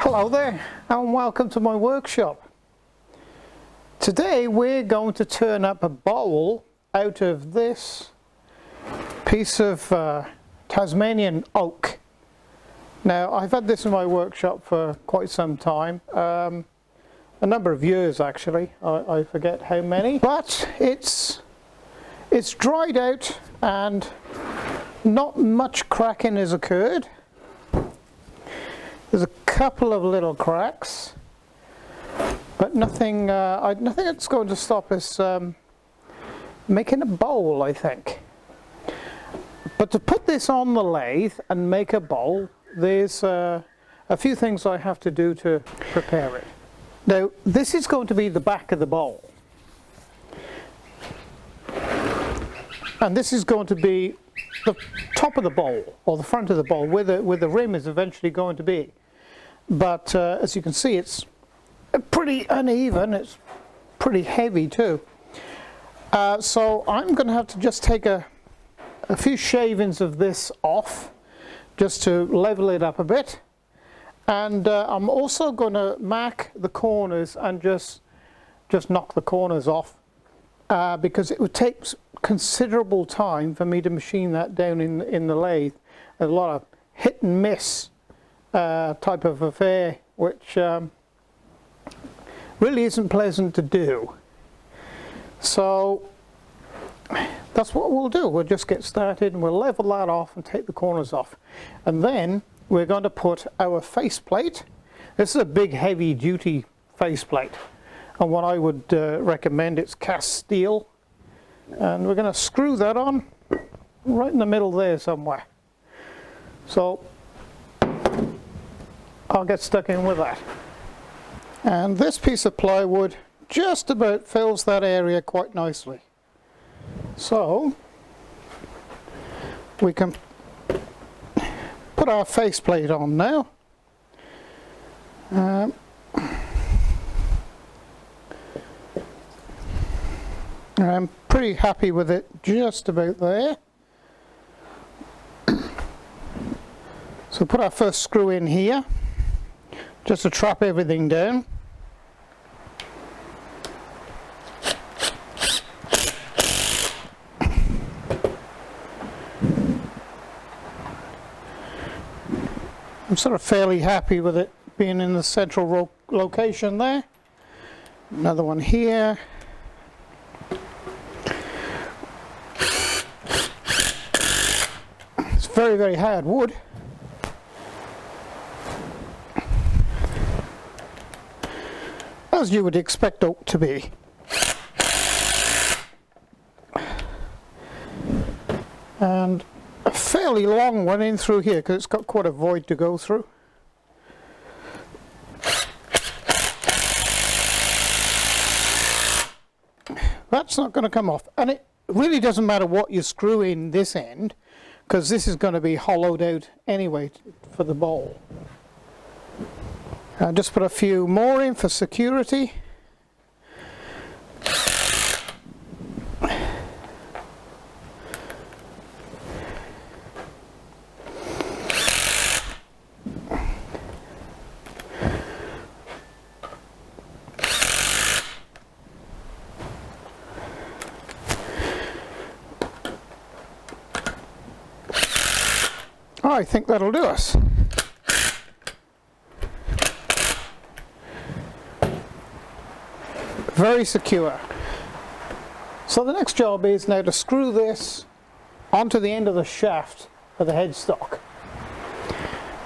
Hello there and welcome to my workshop. Today we're going to turn up a bowl out of this piece of Tasmanian oak. Now I've had this in my workshop for quite some time, a number of years actually, I forget how many, but it's dried out and not much cracking has occurred. There's a couple of little cracks, but nothing that's going to stop us making a bowl, I think. But to put this on the lathe and make a bowl, there's a few things I have to do to prepare it. Now, this is going to be the back of the bowl. And this is going to be the top of the bowl, or the front of the bowl, where the rim is eventually going to be. But as you can see, it's pretty uneven, it's pretty heavy too. So I'm going to have to just take a few shavings of this off, just to level it up a bit. And I'm also going to mark the corners and just knock the corners off, because it would take considerable time for me to machine that down in the lathe. There's a lot of hit and miss type of affair, which really isn't pleasant to do. So that's what we'll do. We'll just get started and we'll level that off and take the corners off. And then we're going to put our faceplate. This is a big heavy duty faceplate, and what I would recommend, it's cast steel. And we're going to screw that on right in the middle there somewhere. So I'll get stuck in with that. And this piece of plywood just about fills that area quite nicely. So we can put our faceplate on now. I'm pretty happy with it just about there. So put our first screw in here, just to trap everything down. I'm sort of fairly happy with it being in the central location there. Another one here. It's very, very hard wood. As you would expect oak to be. And a fairly long one in through here, because it's got quite a void to go through. That's not going to come off, and it really doesn't matter what you screw in this end, because this is going to be hollowed out anyway for the bowl. I'll just put a few more in for security. I think that'll do us. Very secure. So the next job is now to screw this onto the end of the shaft of the headstock.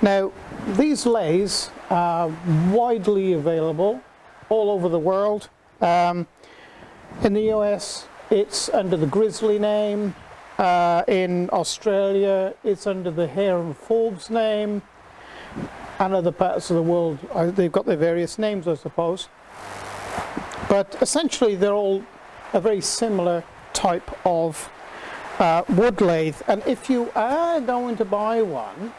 Now these lathes are widely available all over the world. In the US it's under the Grizzly name. In Australia it's under the Hare and Forbes name, and other parts of the world they've got their various names, I suppose. But essentially they're all a very similar type of wood lathe. And if you are going to buy one,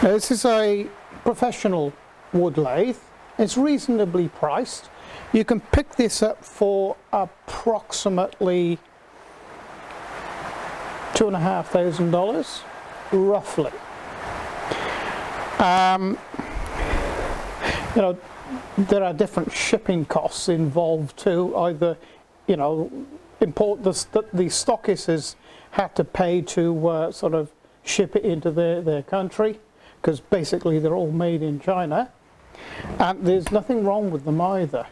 now this is a professional wood lathe, it's reasonably priced. You can pick this up for approximately $2,500, roughly. you know, there are different shipping costs involved too. Either, you know, import the stockists have to pay to sort of ship it into their country, because basically they're all made in China, and there's nothing wrong with them either.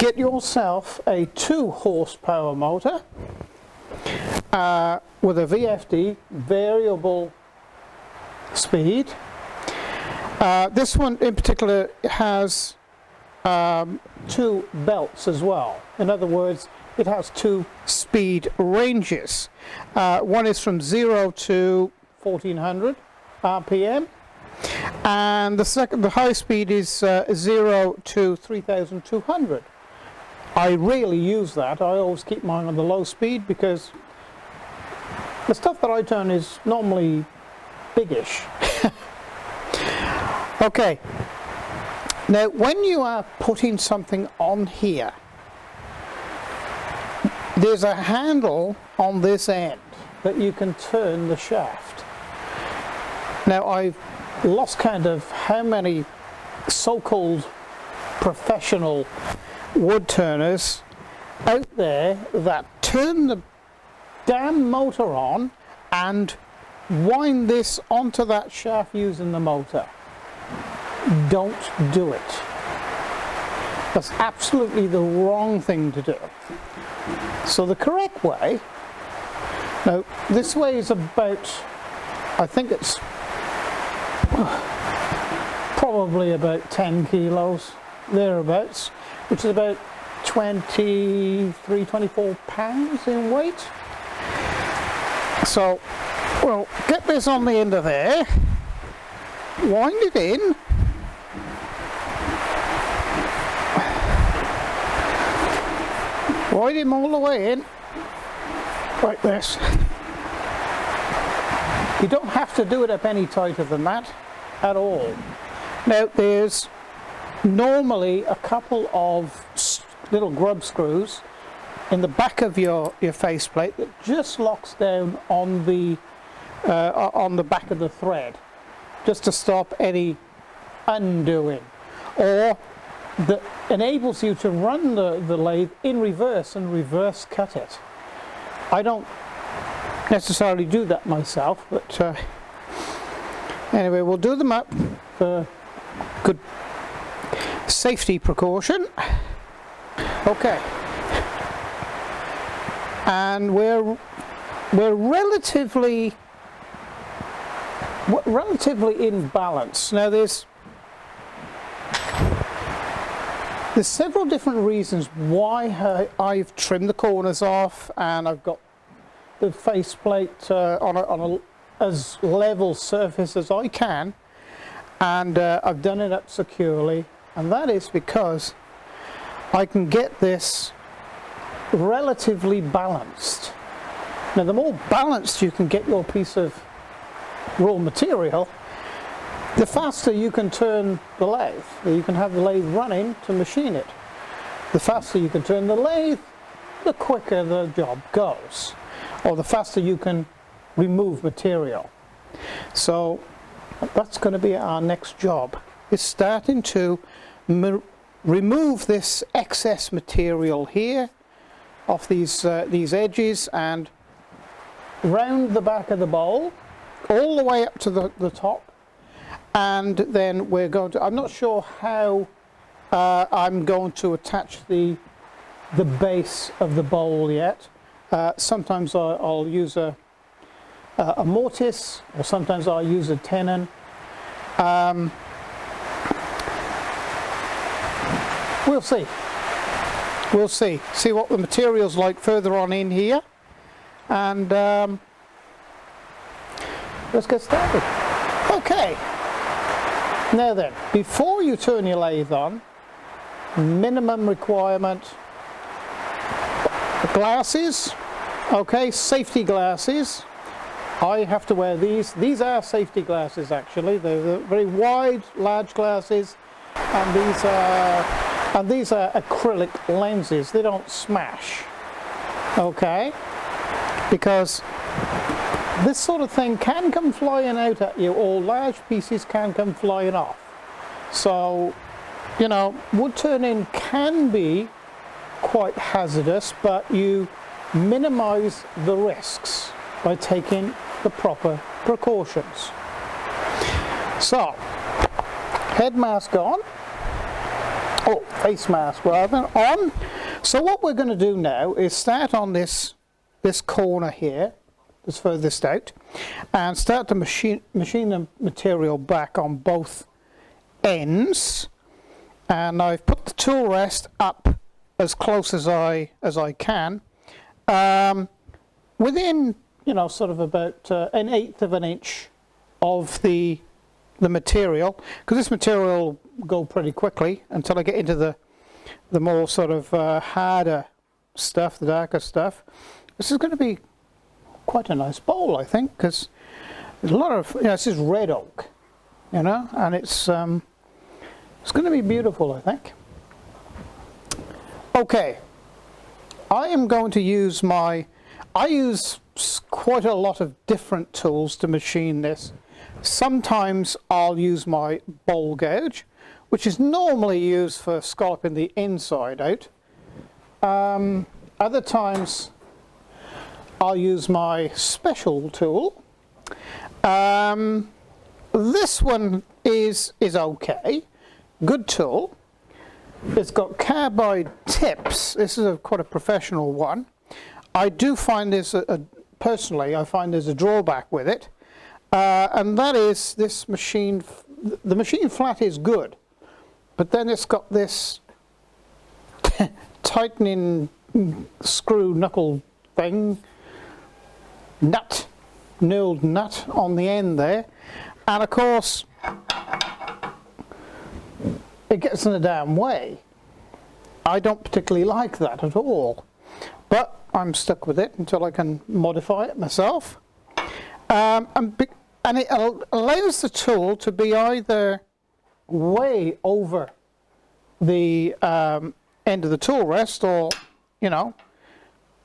Get yourself a 2 horsepower motor with a VFD, variable speed. This one in particular has 2 belts as well. In other words, it has 2 speed ranges. One is from 0 to 1400 RPM, and the high speed is 0 to 3200. I rarely use that. I always keep mine on the low speed because the stuff that I turn is normally biggish. Okay, now when you are putting something on here, there's a handle on this end that you can turn the shaft. Now I've lost count of how many so-called professional wood turners out there that turn the damn motor on and wind this onto that shaft using the motor. Don't do it. That's absolutely the wrong thing to do. So the correct way, now this weighs about, I think it's probably about 10 kilos, thereabouts, which is about 24 pounds in weight. So we'll get this on the end of there, wind it in, wind him all the way in, like this. You don't have to do it up any tighter than that at all. Now there's normally a couple of little grub screws in the back of your faceplate that just locks down on the back of the thread, just to stop any undoing, or that enables you to run the lathe in reverse and reverse cut it. I don't necessarily do that myself, but anyway, we'll do them up for good safety precaution. Okay, and we're relatively in balance. Now there's several different reasons why I've trimmed the corners off, and I've got the faceplate on a as level surface as I can, and I've done it up securely, and that is because I can get this relatively balanced. Now the more balanced you can get your piece of raw material, the faster you can turn the lathe. You can have the lathe running to machine it. The faster you can turn the lathe, the quicker the job goes, or the faster you can remove material. So that's going to be our next job, is starting to remove this excess material here off these edges and round the back of the bowl all the way up to the top, and then we're going to, I'm not sure how I'm going to attach the base of the bowl yet. Sometimes I'll use a mortise, or sometimes I'll use a tenon. We'll see. We'll see what the material's like further on in here, and let's get started. Okay, now then, before you turn your lathe on, minimum requirement, glasses, okay, safety glasses. I have to wear these. These are safety glasses actually. They're very wide, large glasses, and these are acrylic lenses. They don't smash, okay, because this sort of thing can come flying out at you, or large pieces can come flying off. So, you know, wood turning can be quite hazardous, but you minimize the risks by taking the proper precautions. So, head mask on, oh, face mask rather, on. So what we're going to do now is start on this corner here, this furthest out, and start to machine the material back on both ends. And I've put the tool rest up as close as I can, within, you know, sort of about 1/8 of an inch of the material, because this material will go pretty quickly until I get into the more sort of harder stuff, the darker stuff. This is going to be quite a nice bowl, I think, because there's a lot of, you know, this is red oak, you know, and it's going to be beautiful, I think. Okay, I am going to use I use quite a lot of different tools to machine this. Sometimes I'll use my bowl gouge, which is normally used for scalloping the inside out. Other times I'll use my special tool. This one is okay, good tool. It's got carbide tips. This is quite a professional one. I do find this, personally, I find there's a drawback with it. And that is this machine, the machine flat is good, but then it's got this tightening screw knuckle thing, knurled nut on the end there, and of course it gets in the damn way. I don't particularly like that at all, but I'm stuck with it until I can modify it myself. And it allows the tool to be either way over the end of the tool rest, or, you know,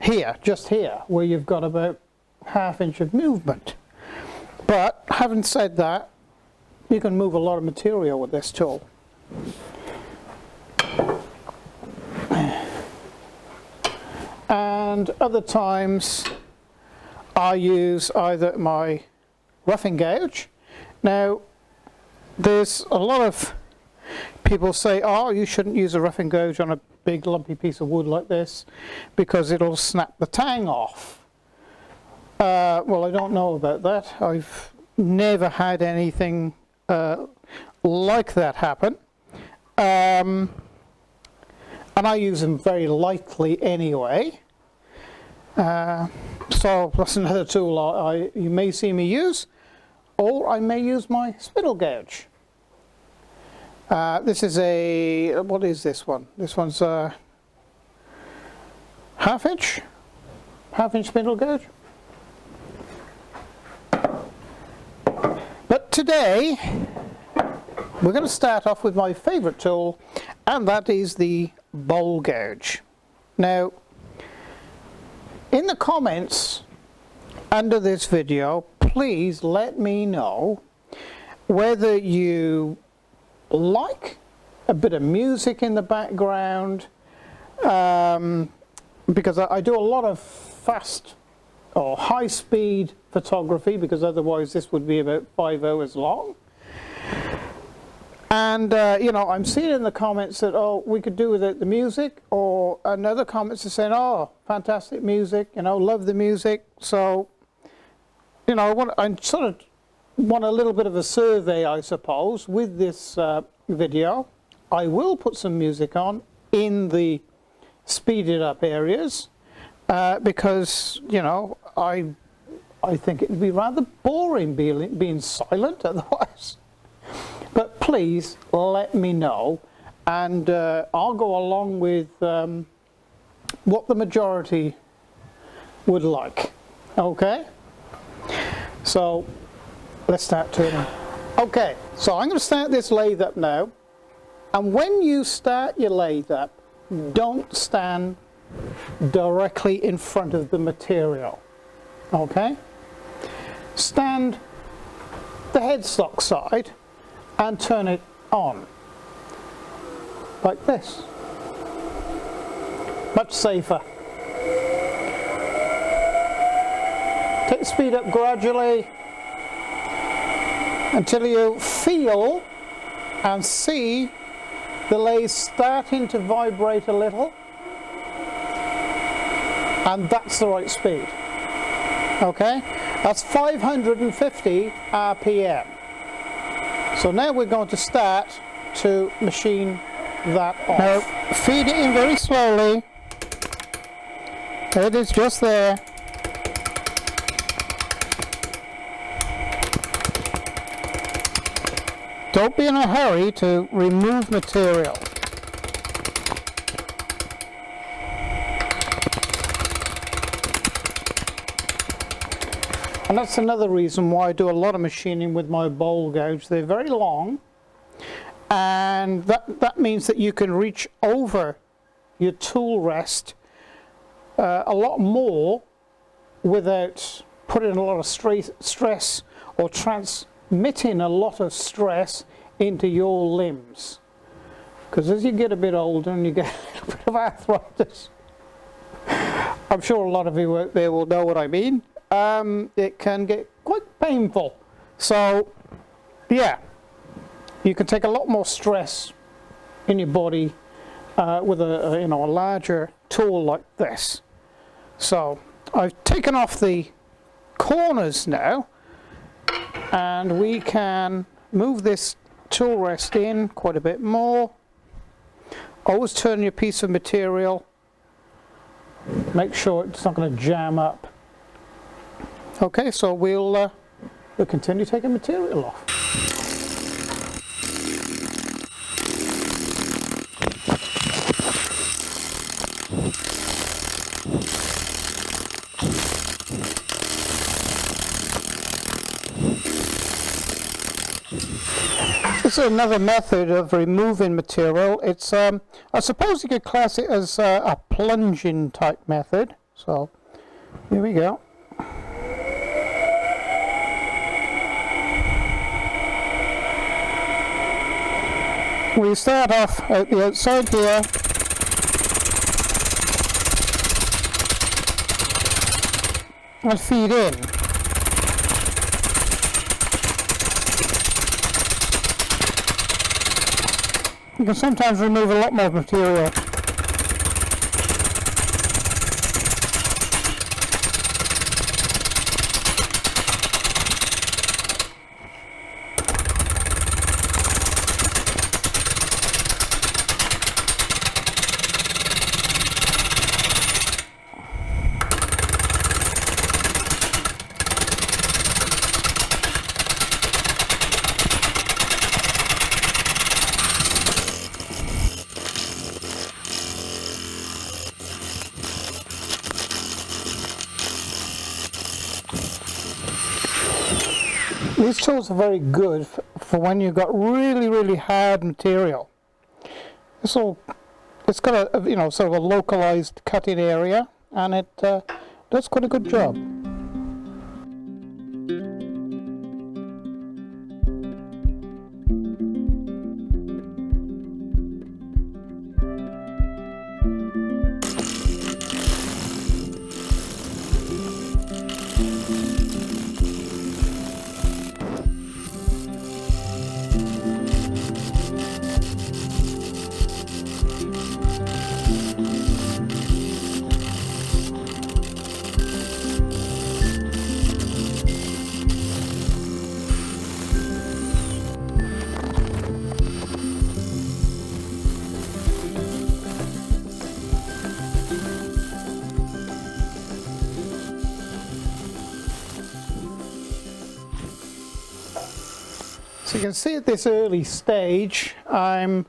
here, just here, where you've got about 1/2 inch of movement. But having said that, you can move a lot of material with this tool. And other times I use either my roughing gouge. Now, there's a lot of people say, oh, you shouldn't use a roughing gouge on a big lumpy piece of wood like this because it'll snap the tang off. Well, I don't know about that. I've never had anything like that happen. And I use them very lightly anyway. So that's another tool you may see me use, or I may use my spindle gouge. This is what is this one? This one's a 1/2 inch spindle gouge. But today we're going to start off with my favorite tool, and that is the bowl gouge. Now, in the comments under this video, please let me know whether you like a bit of music in the background, because I do a lot of fast or high-speed photography, because otherwise this would be about 5 hours long. And you know, I'm seeing in the comments that, oh, we could do without the music, or another comments are saying, oh, fantastic music, you know, love the music. So, you know, I sort of want a little bit of a survey, I suppose, with this video. I will put some music on in the speeded up areas, because, you know, I think it would be rather boring being silent otherwise. But please let me know, and I'll go along with what the majority would like. Okay? So let's start turning. Okay, so I'm going to start this lathe up now, and when you start your lathe up, don't stand directly in front of the material. Okay? stand the headstock side and turn it on like this. Much safer. Take the speed up gradually until you feel and see the lathe starting to vibrate a little, and that's the right speed. Okay, that's 550 RPM. So now we're going to start to machine that off. Now feed it in very slowly. It is just there. Don't be in a hurry to remove material. And that's another reason why I do a lot of machining with my bowl gouge. They're very long, and that means that you can reach over your tool rest a lot more without putting a lot of stress or transmitting a lot of stress into your limbs. Because as you get a bit older and you get a little bit of arthritis, I'm sure a lot of you out there will know what I mean. It can get quite painful. So yeah, you can take a lot more stress in your body with a larger tool like this. So I've taken off the corners now, and we can move this tool rest in quite a bit more. Always turn your piece of material, make sure it's not going to jam up. Okay, so we'll continue taking material off. This is another method of removing material. It's I suppose you could class it as a plunging type method. So here we go. We start off at the outside here, and feed in. You can sometimes remove a lot more material. These tools are very good for when you've got really hard material. It's got a sort of a localized cutting area, and it does quite a good job. So you can see at this early stage, I'm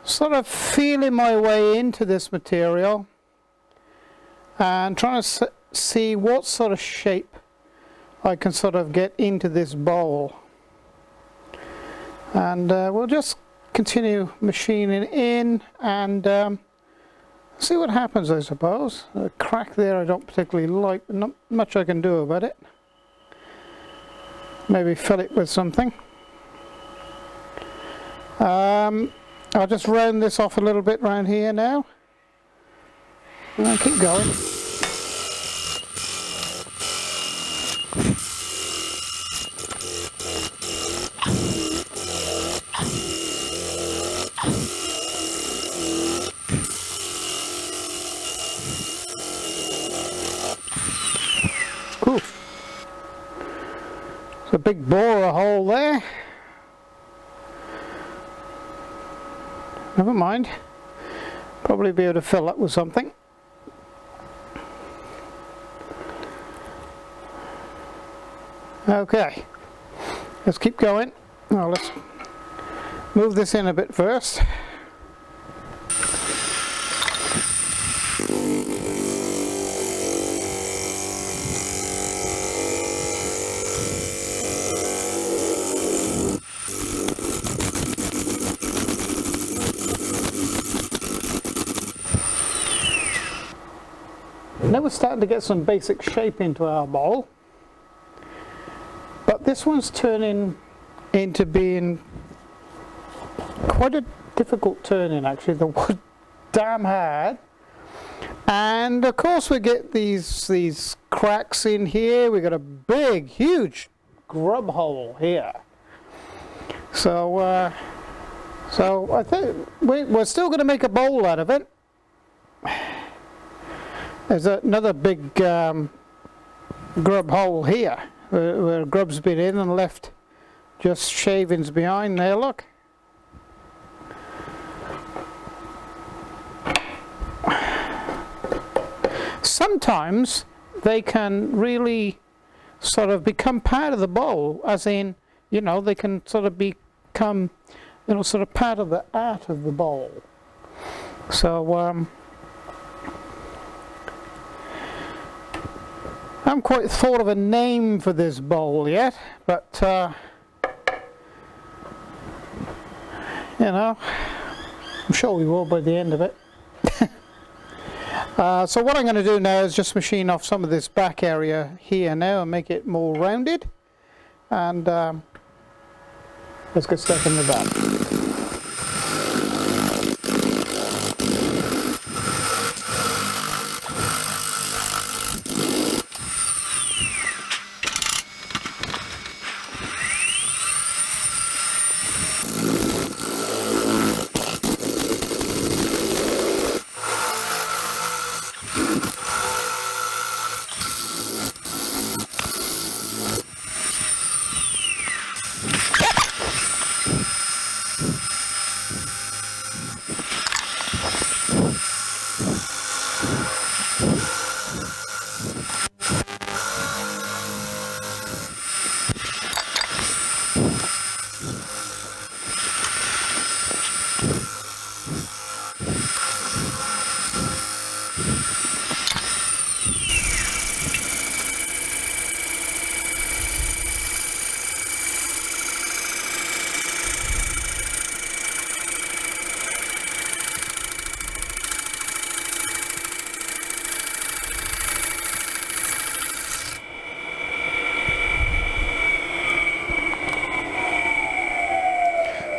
sort of feeling my way into this material and trying to see what sort of shape I can sort of get into this bowl. And we'll just continue machining in and see what happens, I suppose. A crack there I don't particularly like, but not much I can do about it. maybe fill it with something. I'll just round this off a little bit around here now. And I'll keep going. Ooh. It's a big borer hole there. Never mind. Probably be able to fill that with something. Okay, let's keep going. Now let's move this in a bit first. Now we're starting to get some basic shape into our bowl, but this one's turning into being quite a difficult turning actually. The wood damn hard, and of course we get these cracks in here. We got a big huge grub hole here, so I think we're still going to make a bowl out of it. There's another big grub hole here where grub's been in and left just shavings behind there, look. Sometimes they can really sort of become part of the bowl, as in, you know, they can sort of become, you know, sort of part of the art of the bowl. So I haven't quite thought of a name for this bowl yet, but you know, I'm sure we will by the end of it. So what I'm going to do now is just machine off some of this back area here now and make it more rounded, and let's get stuck in the back.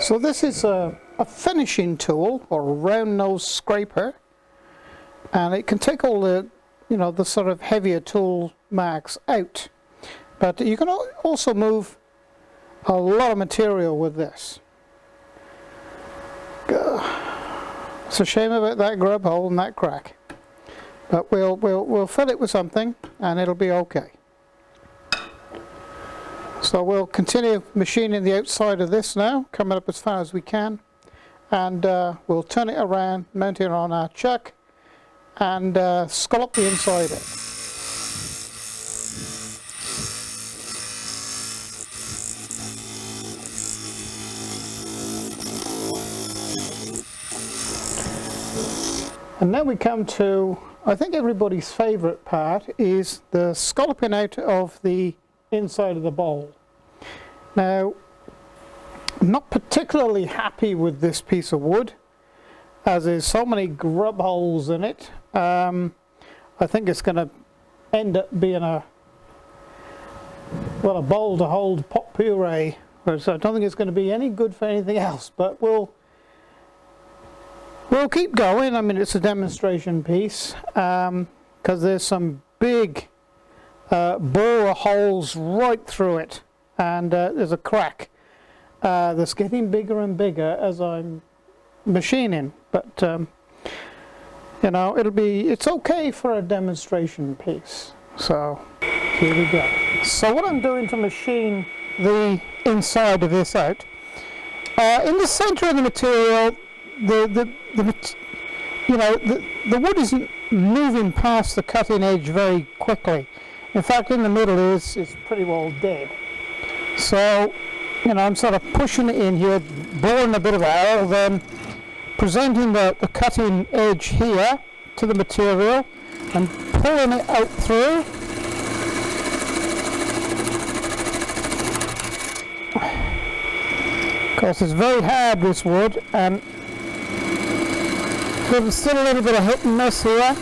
So this is a finishing tool, or a round nose scraper, and it can take all the, you know, the sort of heavier tool marks out, but you can also move a lot of material with this. It's a shame about that grub hole and that crack, but we'll fill it with something and it'll be okay. So we'll continue machining the outside of this now, coming up as far as we can, and we'll turn it around, mount it on our chuck, and scallop the inside in. And now we come to, I think everybody's favourite part, is the scalloping out of the inside of the bowl. Now, I'm not particularly happy with this piece of wood, as there's so many grub holes in it. I think it's going to end up being well, a bowl to hold pot puree, so I don't think it's going to be any good for anything else, but we'll keep going. I mean, it's a demonstration piece, because there's some big borer holes right through it, and there's a crack that's getting bigger and bigger as I'm machining, but you know, it's okay for a demonstration piece. So here we go. So what I'm doing to machine the inside of this out, in the center of the material, the wood isn't moving past the cutting edge very quickly. In fact, in the middle is pretty well dead. So, you know, I'm sort of pushing it in here, boring a bit of a hole, then presenting the cutting edge here to the material and pulling it out through. Of course, it's very hard, this wood, and there's still a little bit of hit and miss here.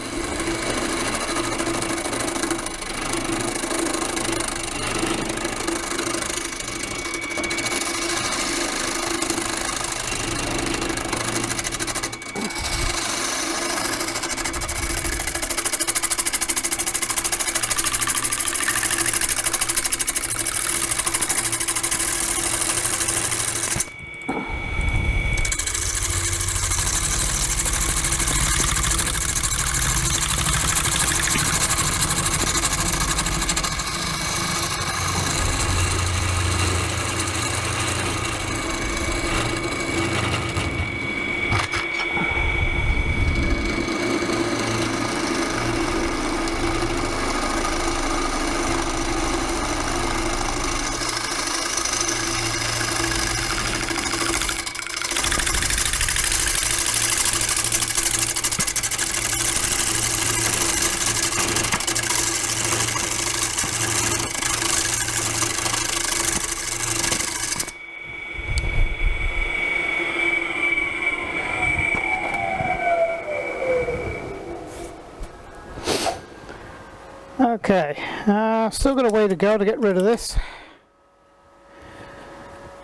Okay, still got a way to go to get rid of this,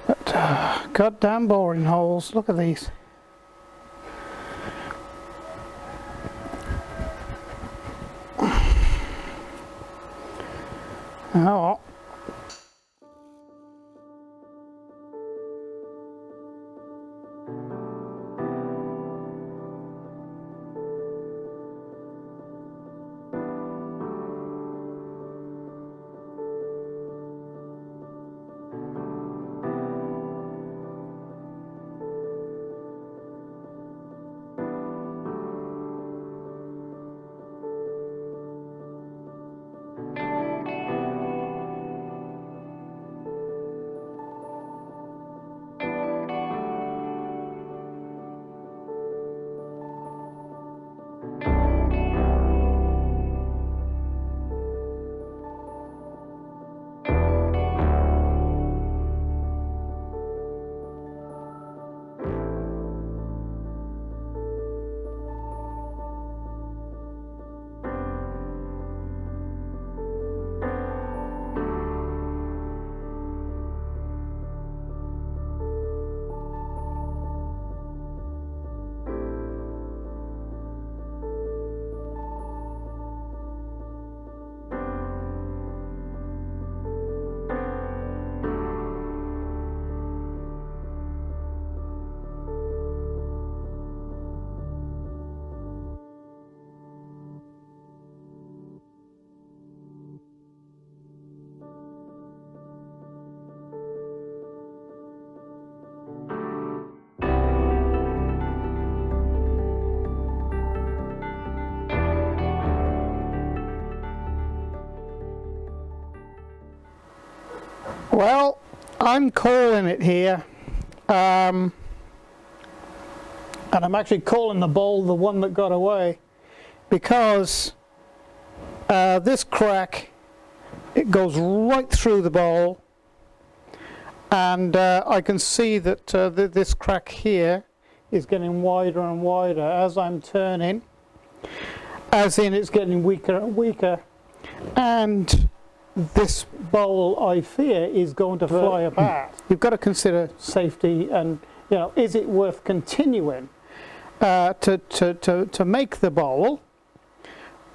but goddamn boring holes. Look at these. Oh. Well, I'm calling it here, and I'm actually calling the bowl the one that got away, because this crack, it goes right through the bowl, and I can see that this crack here is getting wider and wider as I'm turning, as in it's getting weaker and weaker, and this bowl, I fear, is going to fly apart. You've got to consider safety and, you know, is it worth continuing to make the bowl,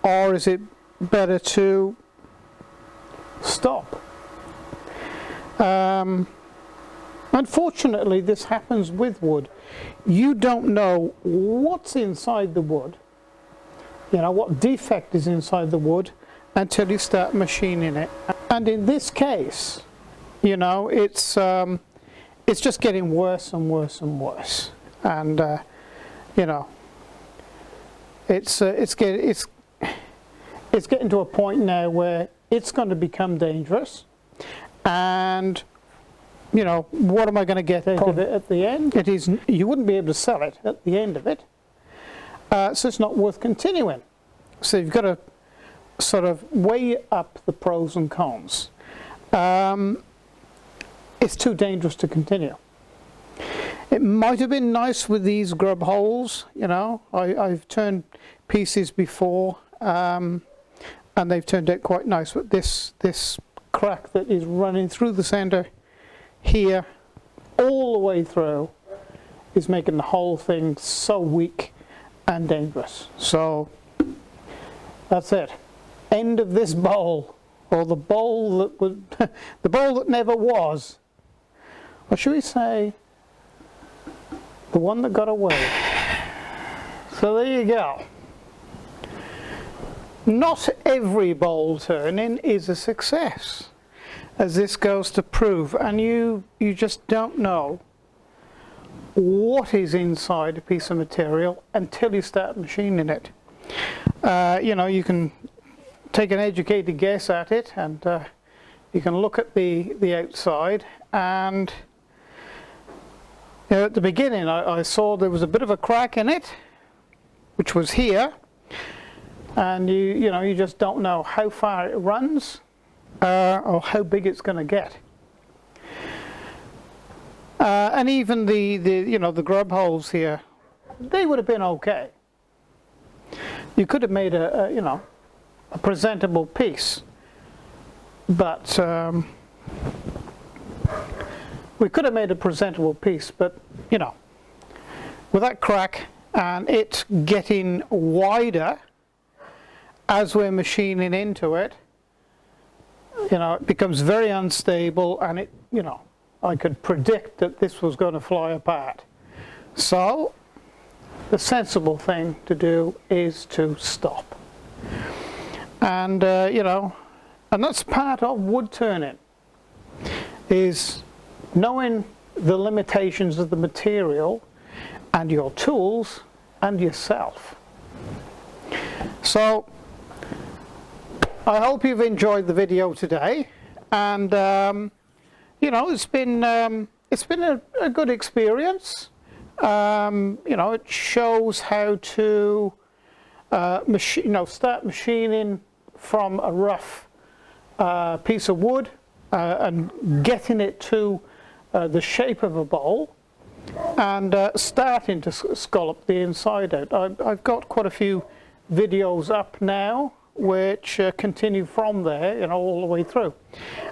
or is it better to stop? Unfortunately, this happens with wood. You don't know what's inside the wood, you know, what defect is inside the wood, until you start machining it. And in this case, you know, it's just getting worse and worse and worse. And you know, it's getting to a point now where it's going to become dangerous. And you know, what am I going to get out of it at the end? It is, you wouldn't be able to sell it at the end of it, so it's not worth continuing. So you've got to sort of weigh up the pros and cons. It's too dangerous to continue. It might have been nice with these grub holes, you know. I've turned pieces before, and they've turned out quite nice. But this crack that is running through the centre here, all the way through, is making the whole thing so weak and dangerous. So that's it. End of this bowl, or the bowl that was the bowl that never was, or should we say the one that got away. So there you go. Not every bowl turning is a success, as this goes to prove, and you just don't know what is inside a piece of material until you start machining it. You know, you can take an educated guess at it, and you can look at the outside, and you know, at the beginning I saw there was a bit of a crack in it, which was here, and you know, you just don't know how far it runs or how big it's going to get. And even the you know, the grub holes here, they would have been okay. You could have made a you know, a presentable piece, but we could have made a presentable piece, but you know, with that crack and it getting wider as we're machining into it, you know, it becomes very unstable, and it, you know, I could predict that this was going to fly apart. So the sensible thing to do is to stop. And you know, and that's part of wood turning, is knowing the limitations of the material and your tools and yourself. So I hope you've enjoyed the video today, and you know, it's been a good experience. You know, it shows how to start machining from a rough piece of wood and getting it to the shape of a bowl, and starting to scallop the inside out. I've got quite a few videos up now which continue from there, you know, all the way through.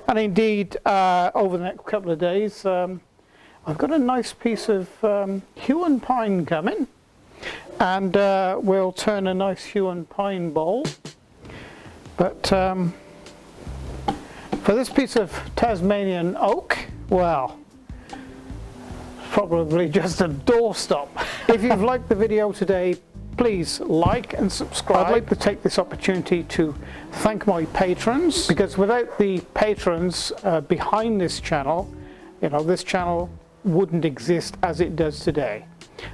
And indeed, over the next couple of days, I've got a nice piece of hewn pine coming, and we'll turn a nice hewn pine bowl. But for this piece of Tasmanian oak, well, probably just a doorstop. If you've liked the video today, please like and subscribe. I'd like to take this opportunity to thank my patrons, because without the patrons behind this channel, you know, this channel wouldn't exist as it does today.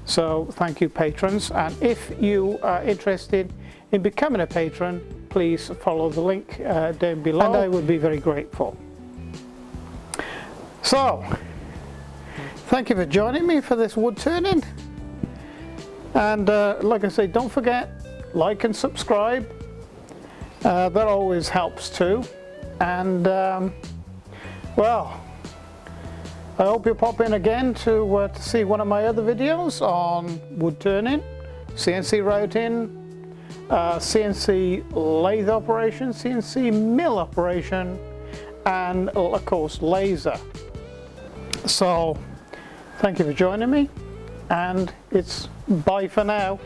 So thank you, patrons, and if you are interested in becoming a patron, please follow the link down below, and I would be very grateful. So thank you for joining me for this wood turning, and like I say, don't forget, like and subscribe. That always helps too. And well, I hope you pop in again to see one of my other videos on wood turning, CNC routing, CNC lathe operation, CNC mill operation, and of course laser. So thank you for joining me, and it's bye for now.